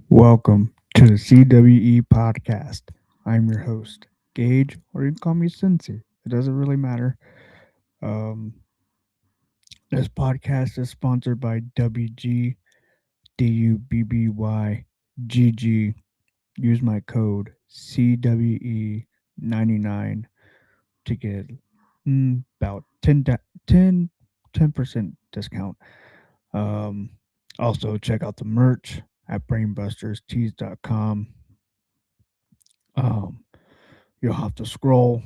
Welcome to the Cwe Podcast. I'm your host, Gage, or you can call me Cincy. It doesn't really matter. Um, this podcast is sponsored by WG DUBBYGG. Use my code CWE99 to get about 10% discount. Um, Also, check out the merch at brainbusterstees.com. Um, you'll have to scroll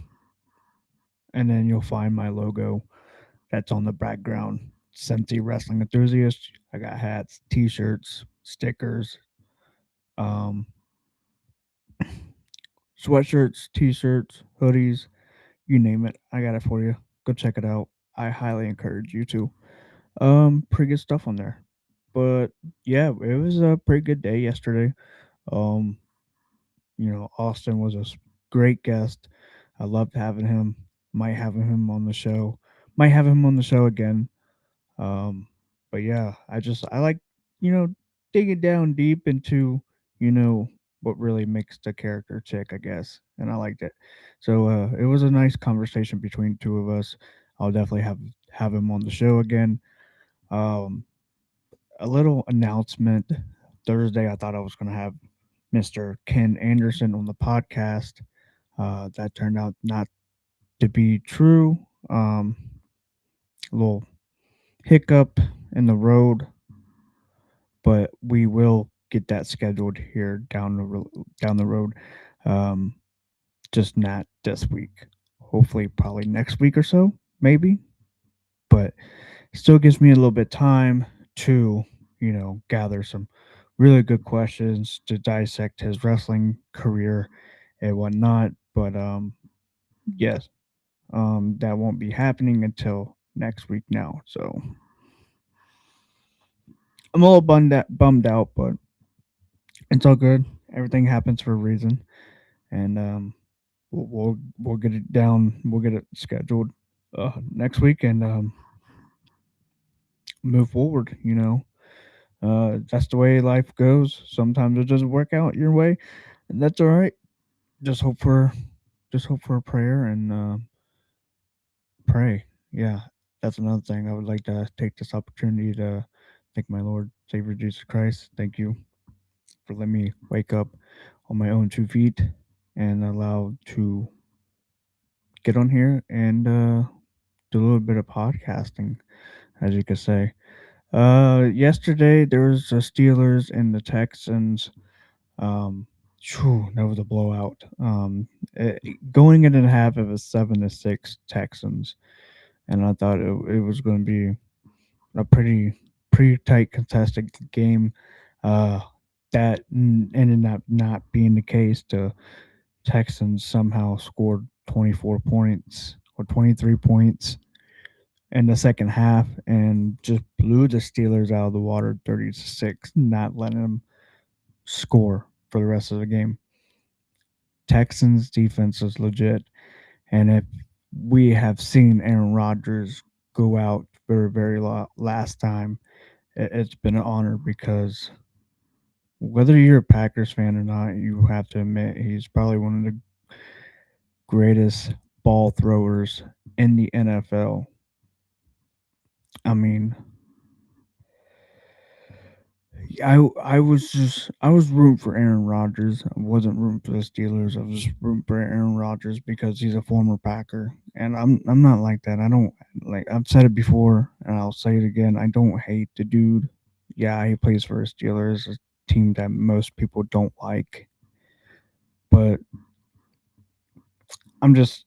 and then you'll find my logo that's on the background. Sensi Wrestling Enthusiast. I got hats, t shirts, stickers, um, sweatshirts, t shirts, hoodies, you name it. I got it for you. Go check it out. I highly encourage you to. Pretty good stuff on there. But yeah, it was a pretty good day yesterday. Um, Austin was a great guest. I loved having him. Might have him on the show. Might have him on the show again. Um, but yeah, I like you know digging down deep into you know what really makes the character tick, I guess, and I liked it. So it was a nice conversation between two of us. I'll definitely have him on the show again. Um, a little announcement. Thursday, I thought I was going to have Mr. Ken Anderson on the podcast. That turned out not to be true. A little hiccup in the road, but we will get that scheduled here down the road. Um, just not this week. Hopefully, probably next week or so, maybe. But still gives me a little bit of time to gather some really good questions to dissect his wrestling career and whatnot. But yes, that won't be happening until next week now. So I'm a little bummed out, but it's all good. Everything happens for a reason, and we'll get it down. We'll get it scheduled next week and move forward. That's the way life goes. Sometimes it doesn't work out your way, and that's all right. Just hope for just hope for a prayer and pray. Yeah, that's another thing. I would like to take this opportunity to thank my Lord Savior Jesus Christ. Thank you for letting me wake up on my own 2 feet and allow to get on here and do a little bit of podcasting, as you could say. Yesterday there was the Steelers and the Texans. Um, that was a blowout. Going in and a half, it was 7-6 Texans, and I thought it was going to be a pretty tight contested game. Uh, that ended up not being the case. The Texans somehow scored 24 points or 23 points in the second half and just blew the Steelers out of the water 30-6, not letting them score for the rest of the game. Texans defense is legit, and if we have seen Aaron Rodgers go out last time, it's been an honor because whether you're a Packers fan or not, you have to admit he's probably one of the greatest ball throwers in the NFL. I mean, I was rooting for Aaron Rodgers. I wasn't rooting for the Steelers. I was rooting for Aaron Rodgers because he's a former Packer, and I'm not like that. I don't like. I've said it before, and I'll say it again. I don't hate the dude. Yeah, he plays for the Steelers, a team that most people don't like, but I'm just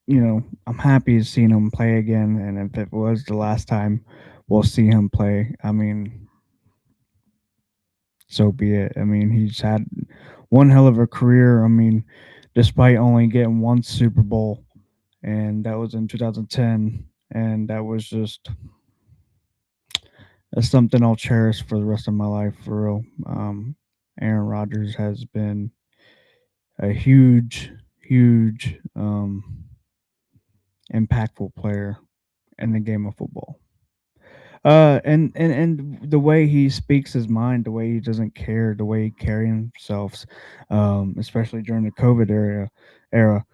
I'm happy seeing him play again. And if it was the last time we'll see him play, I mean, so be it. I mean, he's had one hell of a career. I mean, despite only getting one Super Bowl, and that was in 2010, and that was just that's something I'll cherish for the rest of my life. For real, Aaron Rodgers has been a huge, impactful player in the game of football. And the way he speaks his mind, the way he doesn't care, the way he carries himself, especially during the COVID era.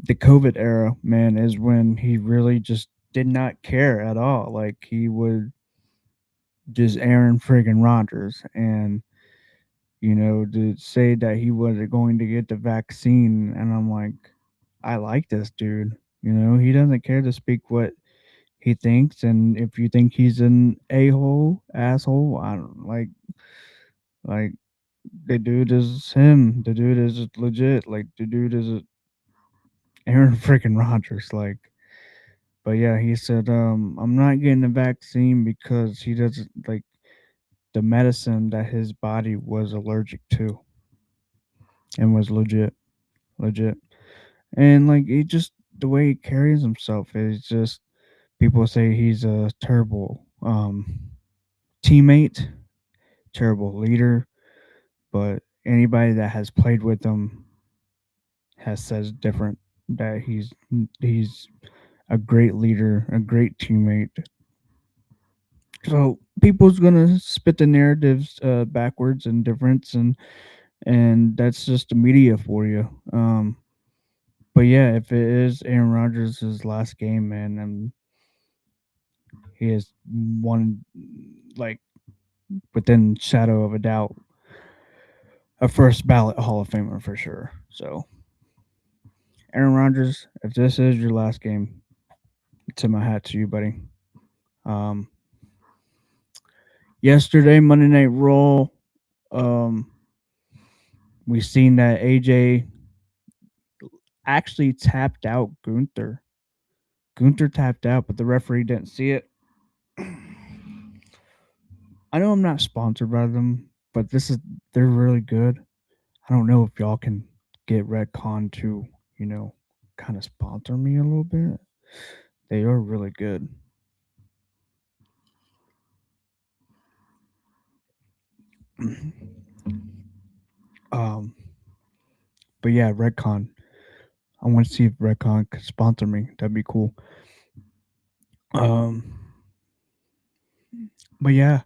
The COVID era, man, is when he really just did not care at all. Like he would just Aaron friggin' Rodgers, and to say that he was going to get the vaccine, and I'm like, I like this dude. He doesn't care to speak what he thinks, and if you think he's an a-hole asshole, I don't like the dude is him. The dude is legit. Like the dude is Aaron freaking Rodgers. But yeah, he said, I'm not getting the vaccine because he doesn't like the medicine that his body was allergic to and was legit. And like he just the way he carries himself is just people say he's a terrible teammate, terrible leader, but anybody that has played with him has says different that he's a great leader, a great teammate. So people's gonna spit the narratives backwards and difference, and that's just the media for you. But yeah, if it is Aaron Rodgers' last game, man, and he is one like within shadow of a doubt a first ballot Hall of Famer for sure. So Aaron Rodgers, if this is your last game, tip my hat to you, buddy. Um, Yesterday, Monday Night Raw, um, we seen that AJ actually tapped out Gunther. Gunther tapped out, but the referee didn't see it. I know I'm not sponsored by them, but they're really good. I don't know if y'all can get Redcon to, you know, kind of sponsor me a little bit. They are really good. um, but yeah, Redcon. I want to see if Redcon could sponsor me. That'd be cool. Um, but yeah,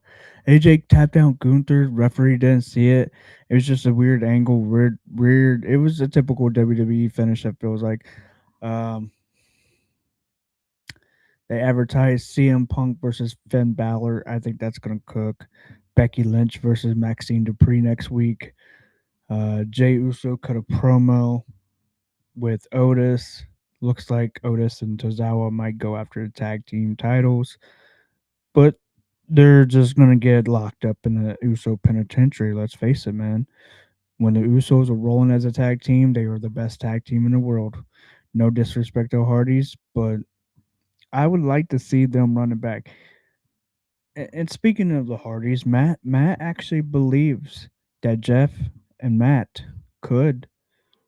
AJ tapped down Gunther. Referee didn't see it. It was just a weird angle. Weird. It was a typical WWE finish. It feels like. Um, they advertised CM Punk versus Finn Balor. I think that's gonna cook. Becky Lynch versus Maxine Dupree next week. Jay Uso cut a promo with Otis. Looks like Otis and Tozawa might go after the tag team titles, but they're just gonna get locked up in the Uso penitentiary. Let's face it, man. When the Usos are rolling as a tag team, they are the best tag team in the world. No disrespect to Hardys, but I would like to see them running back. And speaking of the Hardys, Matt actually believes that Jeff and Matt could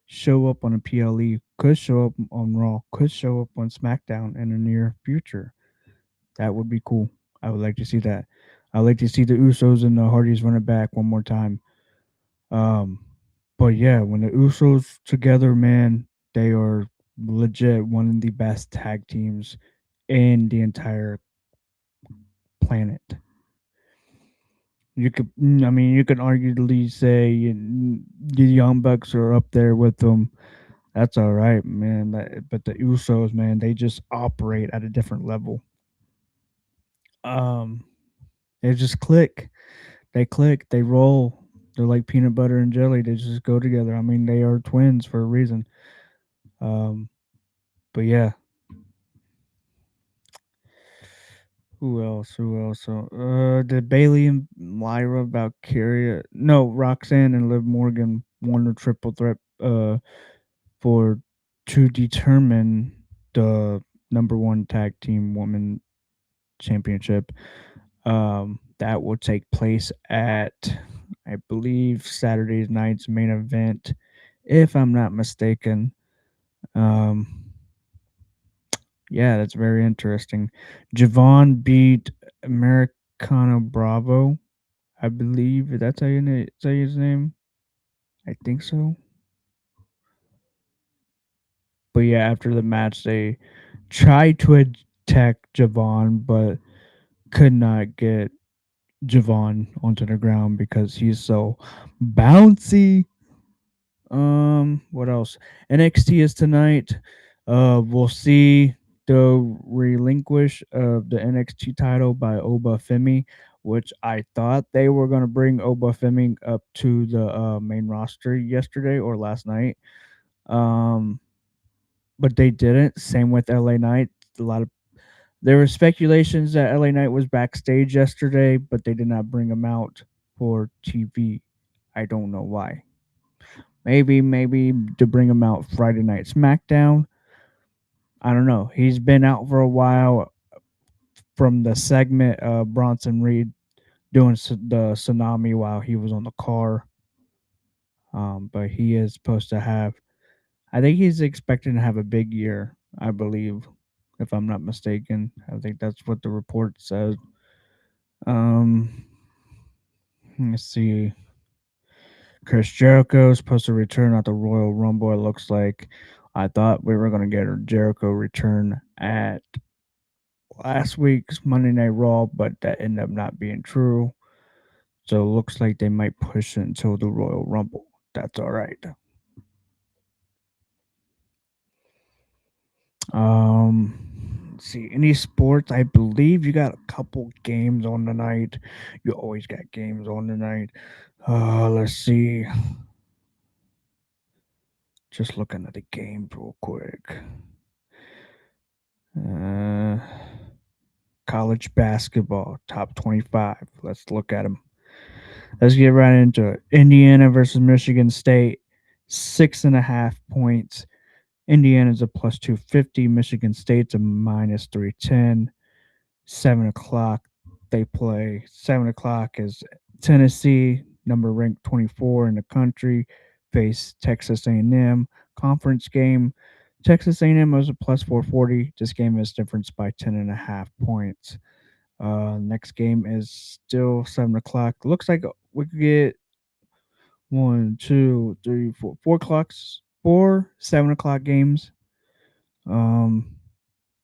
show up on a PLE, could show up on Raw, could show up on SmackDown in the near future. That would be cool. I would like to see that. I'd like to see the Usos and the Hardys run it back one more time. Um, but yeah, when the Usos together, man, they are legit one of the best tag teams in the entire planet. I mean, you could arguably say the Young Bucks are up there with them. That's all right, man. But the Usos, man, they just operate at a different level. Um, they just click. They click. They roll. They're like peanut butter and jelly. They just go together. I mean, they are twins for a reason. Um, but yeah, who else? Who else? Did Bailey and Lyra Valkyria? No, Roxanne and Liv Morgan won a triple threat. For to determine the number one tag team woman championship. That will take place at, I believe, Saturday night's main event, if I'm not mistaken. Um, yeah, that's very interesting. Javon beat Americano Bravo, I believe that's how you say his name. I think so. But yeah, after the match, they tried to attack Javon, but could not get Javon onto the ground because he's so bouncy. What else? NXT is tonight. We'll see the relinquish of the NXT title by Oba Femi, which I thought they were gonna bring Oba Femi up to the main roster yesterday or last night. Um, but they didn't. Same with LA Knight. A lot of There were speculations that LA Knight was backstage yesterday, but they did not bring him out for TV. I don't know why. Maybe to bring him out Friday Night SmackDown. I don't know. He's been out for a while from the segment of Bronson Reed doing the tsunami while he was on the car. But he is supposed to have. I think he's expecting to have a big year. I believe, if I'm not mistaken. I think that's what the report says. Um, let's see. Chris Jericho is supposed to return at the Royal Rumble. It looks like I thought we were going to get a Jericho return at last week's Monday Night Raw, but that ended up not being true. So it looks like they might push it until the Royal Rumble. That's all right. Let's see, any sports? I believe you got a couple games on tonight. You always got games on tonight. Let's see. Just looking at the games real quick. Uh, College basketball, top 25. Let's look at them. Let's get right into it. Indiana versus Michigan State, 6.5 points. Indiana's a plus 250. Michigan State's a minus 310. 7 o'clock, they play. 7 o'clock is Tennessee, number ranked 24 in the country, face Texas A&M. Conference game. Texas A&M was a plus 440. This game is difference by 10.5 points. Next game is still 7 o'clock. Looks like we could get one, two, three, four clocks, 4 7 o'clock games. Um,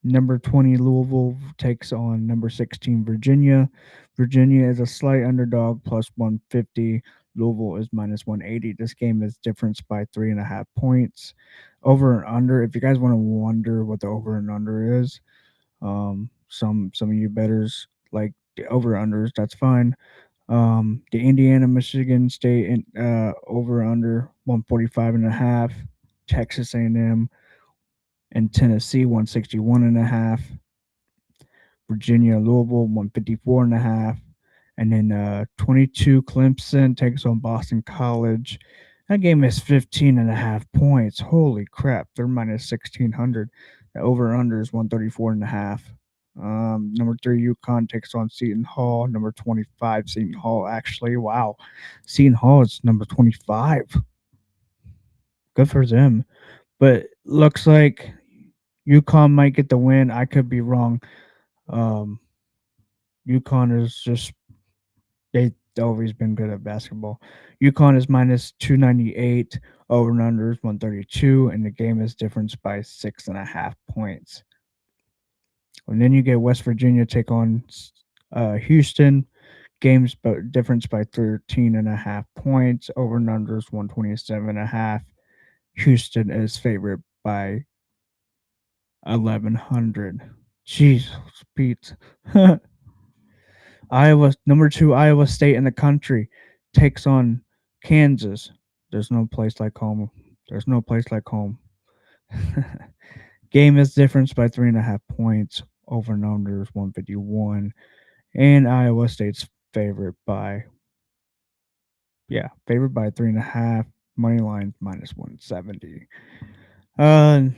Number 20 Louisville takes on number 16 Virginia. Virginia is a slight underdog, plus 150. Louisville is minus 180. This game is difference by 3.5 points. Over and under. If you guys want to wonder what the over and under is, some of you betters like the over unders. That's fine. The Indiana Michigan State over under 145.5. Texas A&M and Tennessee 161.5. Virginia Louisville 154.5. And then 22 Clemson takes on Boston College. That game is 15.5 points. Holy crap! They're minus 1600. The over under is 134.5. Number 3 UConn takes on Seton Hall. Number 25 Seton Hall. Actually, wow, Seton Hall is number 25. Good for them. But looks like UConn might get the win. I could be wrong. Um, UConn is just they've always been good at basketball. UConn is minus 298. Over and under is 132, and the game is difference by 6.5 points. And then you get West Virginia take on Houston. Games but difference by 13.5 points. Over and under is 127.5. Houston is favored by 1100. Jesus, Pete. Iowa, number 2 Iowa State in the country takes on Kansas. There's no place like home. There's no place like home. Game is difference by 3.5 points. Over and under is 151. And Iowa State's favored by 3.5. Money line minus 170. Uh,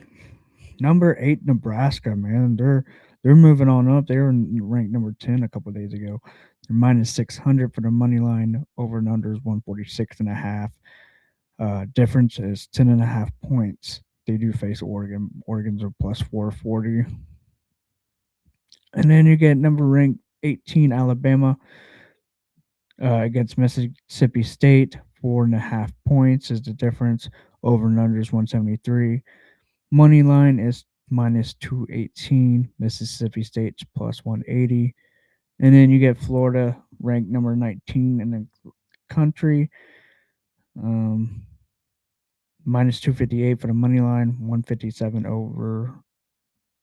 Number 8 Nebraska, man, they're moving on up. They were ranked number 10 a couple of days ago. They're minus 600 for the money line. Over and under is 146.5. Difference is 10.5 points. They do face Oregon. Oregon's are plus 440. And then you get number ranked 18 Alabama against Mississippi State. 4.5 points is the difference. Over and under is 173. Money line is minus 218. Mississippi State's plus 180. And then you get Florida ranked number 19 in the country, um, minus 258 for the money line, 157 over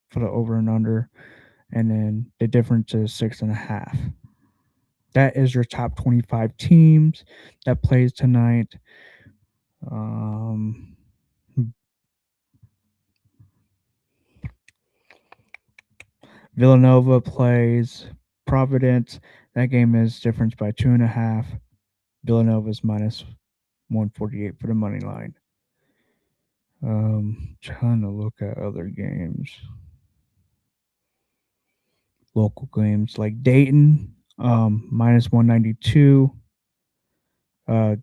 for the over and under, and then the difference is 6.5. That is your top 25 teams that plays tonight. Um, Villanova plays Providence. That game is difference by 2.5. Villanova's minus 148 for the money line. Trying to look at other games, local games like Dayton, minus 192. Uh,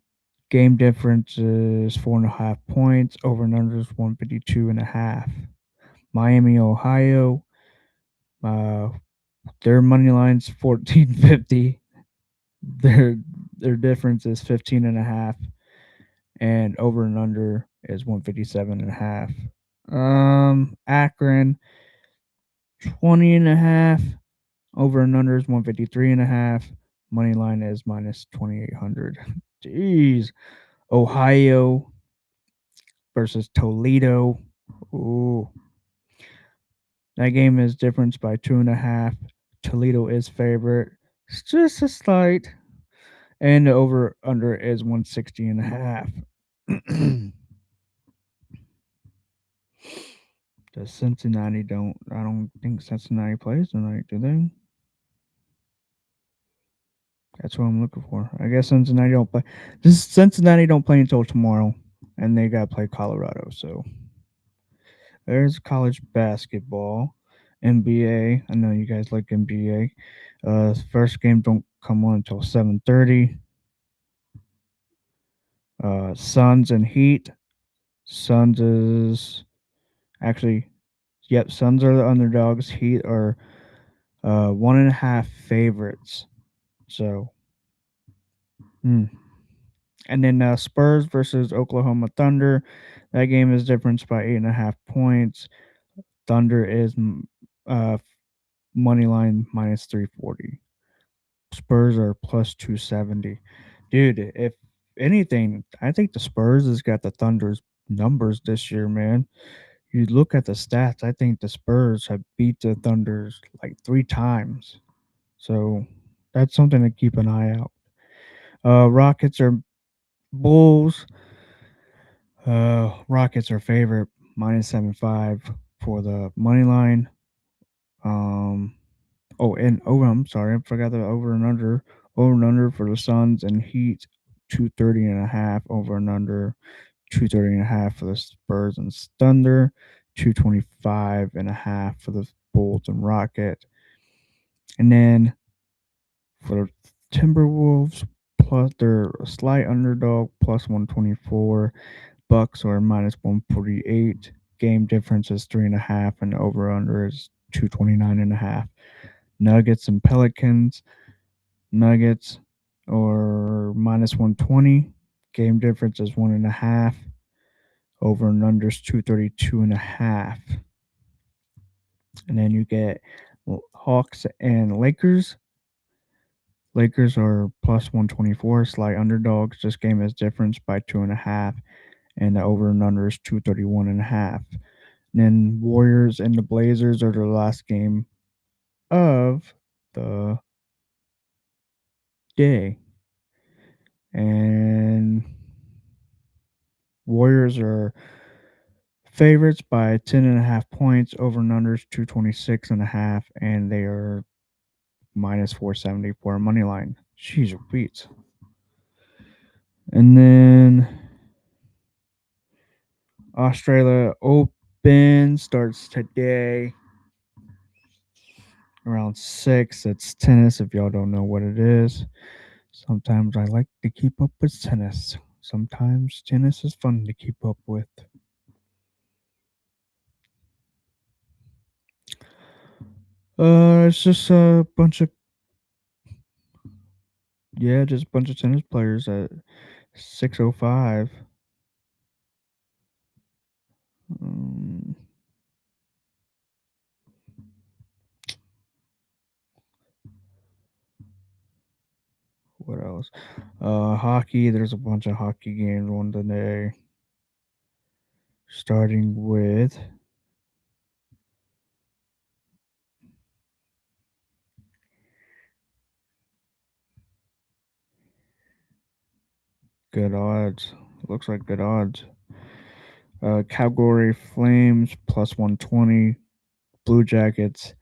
game difference is 4.5 points. Over and under is 152.5. Miami, Ohio, uh, their money line's 1450. Their their difference is 15.5, and over and under is 157.5. Akron 20.5. Over and under is 153.5. Money line is minus 2,800. Jeez. Ohio versus Toledo. Ooh. That game is difference by 2.5. Toledo is favorite. It's just a slight. And the over under is 160.5. Does Cincinnati don't I don't think Cincinnati plays tonight, do they? That's what I'm looking for. I guess Cincinnati don't play. This Cincinnati don't play until tomorrow, and they got to play Colorado. So there's college basketball, NBA. I know you guys like NBA. First game don't come on until 7:30. Suns and Heat. Suns is actually, yep. Suns are the underdogs. Heat are 1.5 favorites. So, hmm. And then Spurs versus Oklahoma Thunder. That game is difference by 8.5 points. Thunder is uh, money line minus 340. Spurs are plus 270. Dude, if anything, I think the Spurs has got the Thunder's numbers this year, man. You look at the stats, I think the Spurs have beat the Thunders like 3 times. So that's something to keep an eye out. Rockets are Bulls. Rockets are favorite minus 7.5 for the money line. Um, and over. I'm sorry, I forgot the over and under. Over and under for the Suns and Heat, 230.5. Over and under, 230.5 for the Spurs and Thunder, 225.5 for the Bulls and Rocket. And then for the Timberwolves, plus they're a slight underdog, plus 124. Bucks are minus 148. Game difference is 3.5, and over under is 229.5. Nuggets and Pelicans. Nuggets or minus 120. Game difference is 1.5. Over and under is 232.5. And then you get Hawks and Lakers. Lakers are plus 124, slight underdogs. This game is difference by 2.5, and the over and under is 231.5. Then Warriors and the Blazers are the last game of the day. And Warriors are favorites by 10.5 points. Over and under is 226.5, and they are minus 470 for a money line. Jeez, beats. And then Australia Open starts today around 6. It's tennis, if y'all don't know what it is. Sometimes I like to keep up with tennis. Sometimes tennis is fun to keep up with. It's just a bunch of just a bunch of tennis players at 6:05. Um, What else? Hockey. There's a bunch of hockey games on today. Starting with good odds. Looks like good odds. Calgary Flames plus 120. Blue Jackets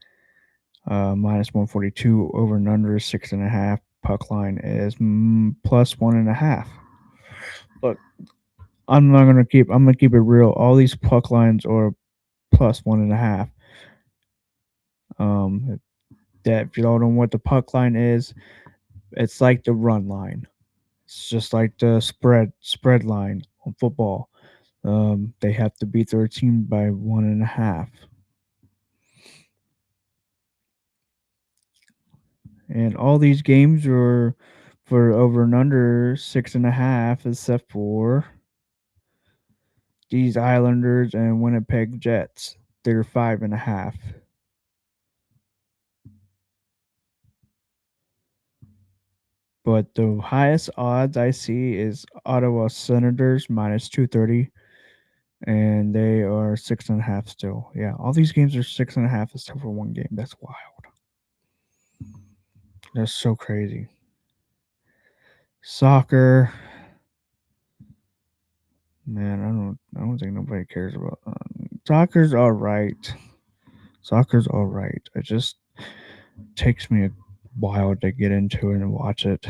minus 142. Over and under 6.5. Puck line is plus 1.5. Look, I'm not gonna keep. I'm gonna keep it real. All these puck lines are plus 1.5. Um, that if you don't know what the puck line is, it's like the run line. It's just like the spread line on football. They have to beat their team by 1.5. And all these games are for over and under 6.5, except for these Islanders and Winnipeg Jets. They're 5.5. But the highest odds I see is Ottawa Senators minus 230, and they are 6.5 still. Yeah, all these games are 6.5 except for one game. That's wild. That's so crazy. Soccer, man, I don't think nobody cares about soccer's all right. Soccer's all right. It just takes me a while to get into it and watch it.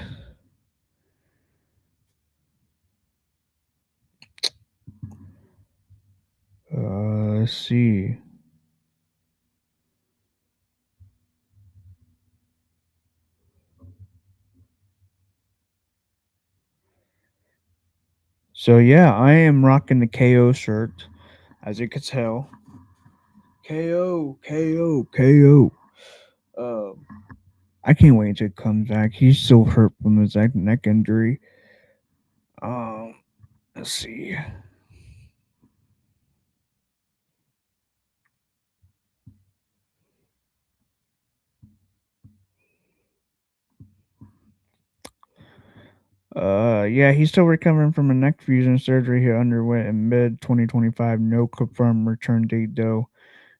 Let's see. So yeah, I am rocking the KO shirt, as you can tell. KO, KO, KO. Uh, I can't wait until it comes back. He's still hurt from his neck injury. Um, let's see. Yeah, he's still recovering from a neck fusion surgery he underwent in mid 2025. No confirmed return date, though.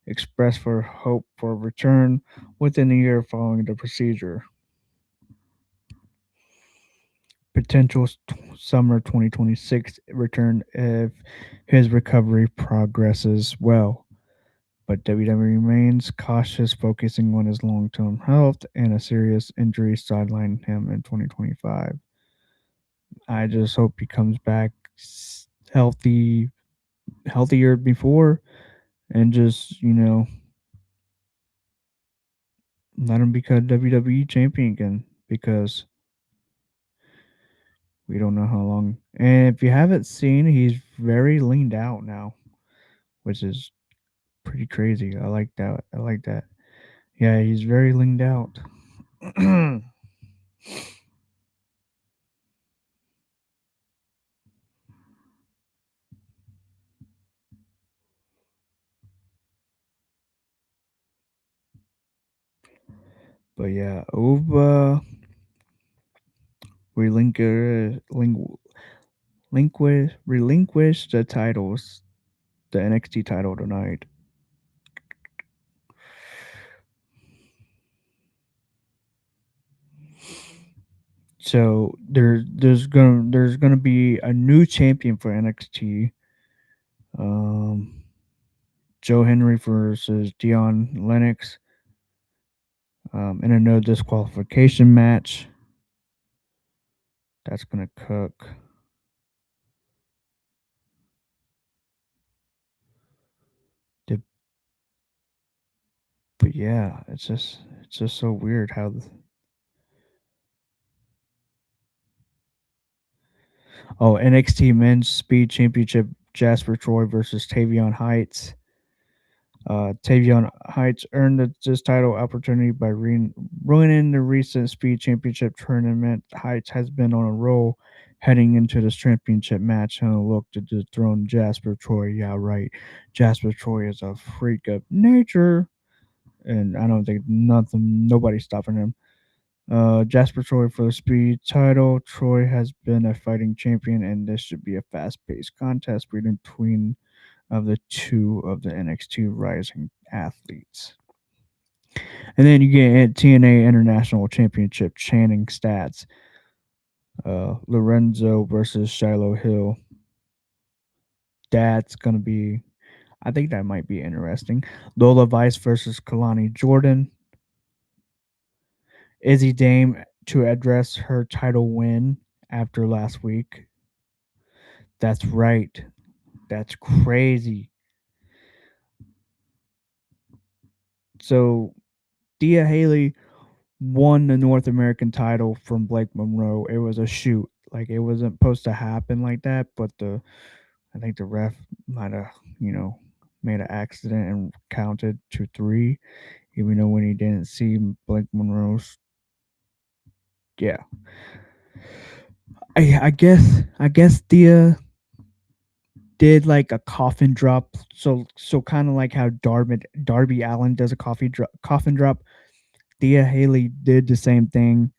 Expressed for hope for return within a year following the procedure. Potential summer 2026 return if his recovery progresses well. But WWE remains cautious, focusing on his long term health, and a serious injury sidelined him in 2025. I just hope he comes back healthy, healthier before, and just, let him become WWE champion again because we don't know how long. And if you haven't seen, he's very leaned out now, which is pretty crazy. I like that. I like that. Yeah, he's very leaned out. But yeah, Ova relinquished the titles, the NXT title tonight. So there's gonna be a new champion for NXT. Um, Joe Henry versus Dion Lennox in a no disqualification match. That's gonna cook. The, but yeah, it's just so weird how. Oh, NXT Men's Speed Championship: Jasper Troy versus Tavion Heights. Tavion Heights earned this title opportunity by ruining the recent Speed Championship tournament. Heights has been on a roll heading into this championship match and will look to dethrone Jasper Troy. Yeah, right. Jasper Troy is a freak of nature, and I don't think nobody's stopping him. Jasper Troy for the speed title. Troy has been a fighting champion, and this should be a fast-paced contest between of the two of the NXT rising athletes. And then you get TNA International Championship Channing stats. Lorenzo versus Shiloh Hill. That's gonna be. I think that might be interesting. Lola Vice versus Kalani Jordan. Izzy Dame to address her title win after last week. That's right. That's crazy. So Thea Haley won the North American title from Blake Monroe. It was a shoot. Like it wasn't supposed to happen like that, but the I think the ref might have, made an accident and counted to three, even though when he didn't see Blake Monroe's. Yeah, I guess Thea did like a coffin drop. So kind of like how Darby Allen does a coffin drop. Thea Haley did the same thing,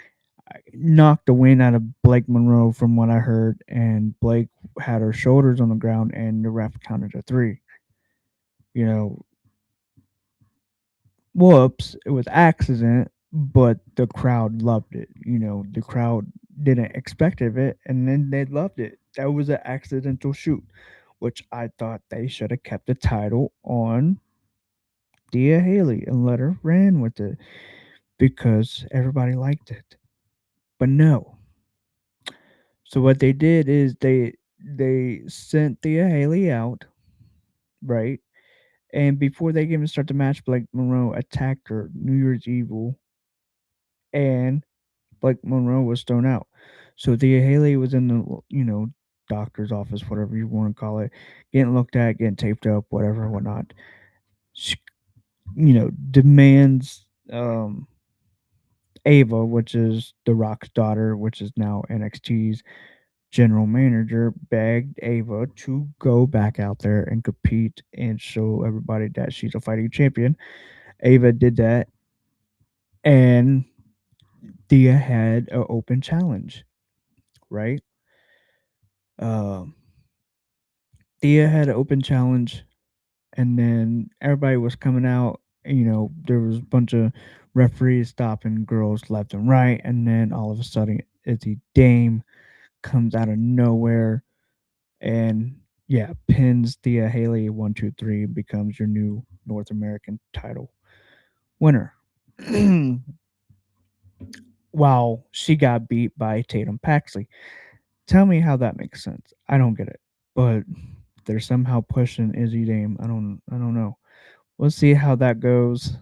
knocked the wind out of Blake Monroe from what I heard, and Blake had her shoulders on the ground, and the ref counted to three. You know, whoops, it was accident, but the crowd loved it. The crowd didn't expect of it, and then they loved it. That was an accidental shoot, which I thought they should have kept the title on Dia Haley and let her ran with it because everybody liked it. But no. So what they did is they sent Thea Haley out, right? And before they even start the match, Blake Monroe attacked her, New Year's Evil, and Blake Monroe was thrown out. So Thea Haley was in the doctor's office, whatever you want to call it, getting looked at, getting taped up, whatever, whatnot. She, demands Ava, which is The Rock's daughter, which is now NXT's general manager, begged Ava to go back out there and compete and show everybody that she's a fighting champion. Ava did that, and Thea had an open challenge, right? Um, Thea had an open challenge, and then everybody was coming out. There was a bunch of referees stopping girls left and right, and then all of a sudden, Izzy Dame comes out of nowhere and pins Thea Haley 1, 2, 3, becomes your new North American title winner. While she got beat by Tatum Paxley. Tell me how that makes sense. I don't get it. But they're somehow pushing Izzy Dame. I don't know. We'll see how that goes.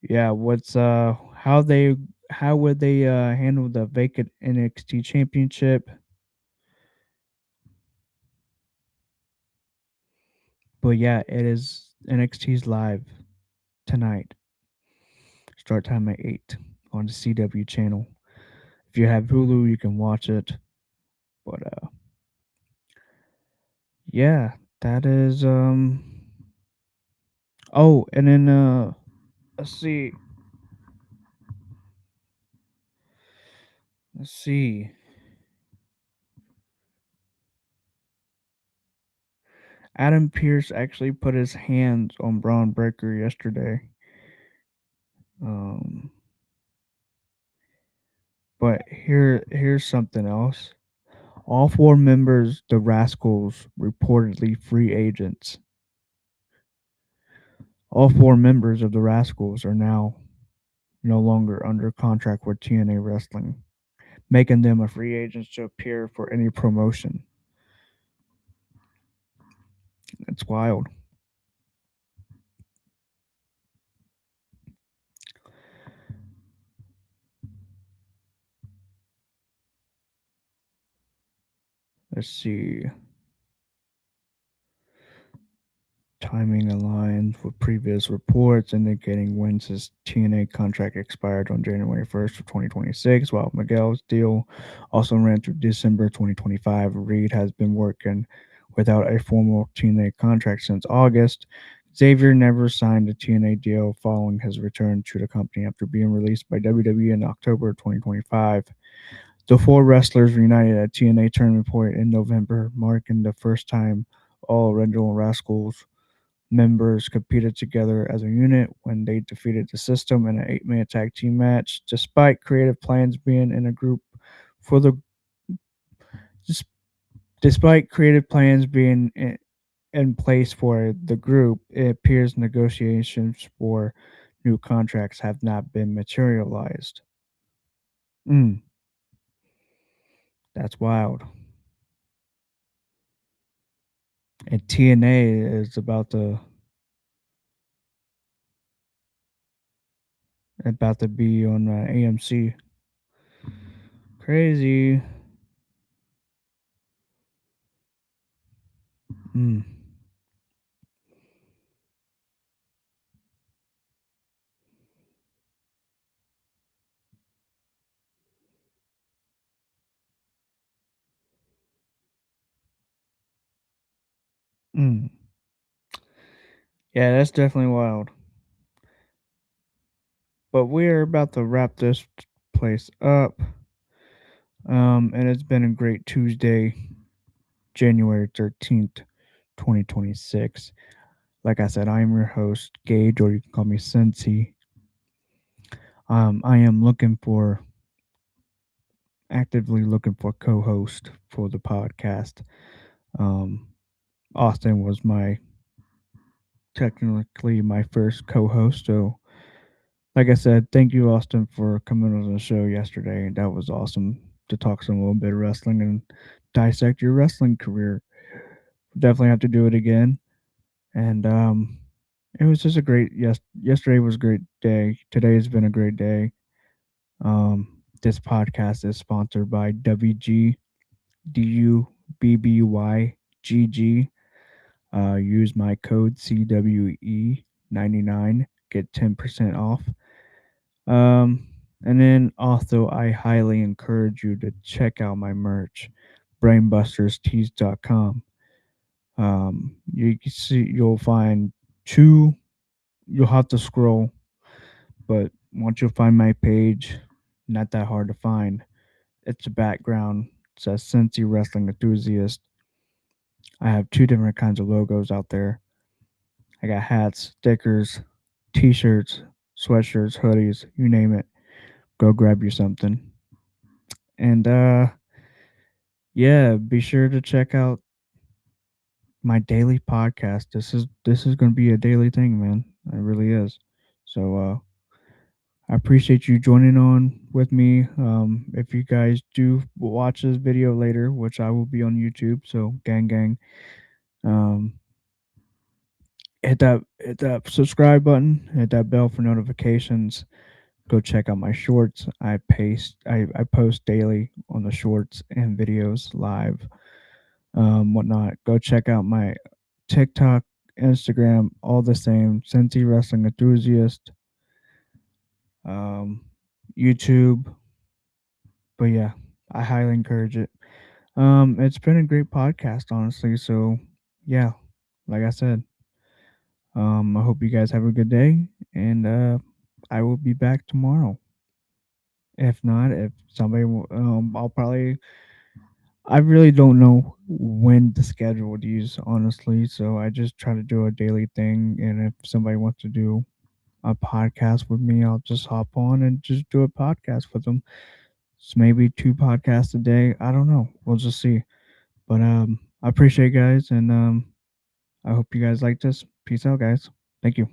Yeah, what's how would they handle the vacant NXT championship? But yeah, it is NXT's live tonight. Start time at 8 on the CW channel. If you have Hulu, you can watch it. But yeah, that is oh, and then let's see. Let's see. Adam Pierce actually put his hands on Braun Breaker yesterday. Um but here's something else. All four members, the Rascals, reportedly free agents. All four members of the Rascals are now no longer under contract with TNA Wrestling, making them a free agents to appear for any promotion. It's wild. Let's see. Timing aligns with previous reports indicating Wentz's TNA contract expired on January 1st of 2026, while Miguel's deal also ran through December 2025. Reed has been working without a formal TNA contract since August, Xavier never signed a TNA deal following his return to the company after being released by WWE in October 2025. The four wrestlers reunited at TNA Tournament Point in November, marking the first time all Original Rascals members competed together as a unit when they defeated the System in an eight-man tag team match. Despite creative plans being in a group for the dis- despite creative plans being in place for the group, it appears negotiations for new contracts have not been materialized. Mm, that's wild. And TNA is about to be on AMC. Crazy. Mm, mm. Yeah, that's definitely wild. But we're about to wrap this place up. And it's been a great Tuesday, January 13th, 2026. Like I said, I am your host, Gage, or you can call me Sensi. I am actively looking for co-host for the podcast. Um, Austin was technically my first co-host. So, like I said, thank you, Austin, for coming on the show yesterday. That was awesome to talk some little bit of wrestling and dissect your wrestling career. Definitely have to do it again. And it was just a great yesterday was a great day. Today has been a great day. This podcast is sponsored by WG DUBBYGG. Use my code CWE99, get 10% off. And then also I highly encourage you to check out my merch, brainbusterstees.com. You can see you'll find two. You'll have to scroll, but once you find my page, not that hard to find. It's a background. It says Cincy Wrestling Enthusiast. I have two different kinds of logos out there. I got hats, stickers, t-shirts, sweatshirts, hoodies, you name it. Go grab you something. And yeah, be sure to check out my daily podcast. This is going to be a daily thing, man. It really is. So I appreciate you joining on with me. If you guys do watch this video later, which I will be on YouTube, so gang gang, um, hit that subscribe button, hit that bell for notifications. Go check out my shorts. I post daily on the shorts and videos live, whatnot. Go check out my TikTok, Instagram, all the same. Sensi Wrestling Enthusiast, um, YouTube. But yeah, I highly encourage it. It's been a great podcast, honestly. So yeah, like I said, I hope you guys have a good day, and I will be back tomorrow. If not, if somebody, I'll probably. I really don't know when to schedule these, honestly. So I just try to do a daily thing, and if somebody wants to do a podcast with me, I'll just hop on and just do a podcast with them. It's maybe two podcasts a day. I don't know. We'll just see. But I appreciate you guys, and I hope you guys like this. Peace out, guys. Thank you.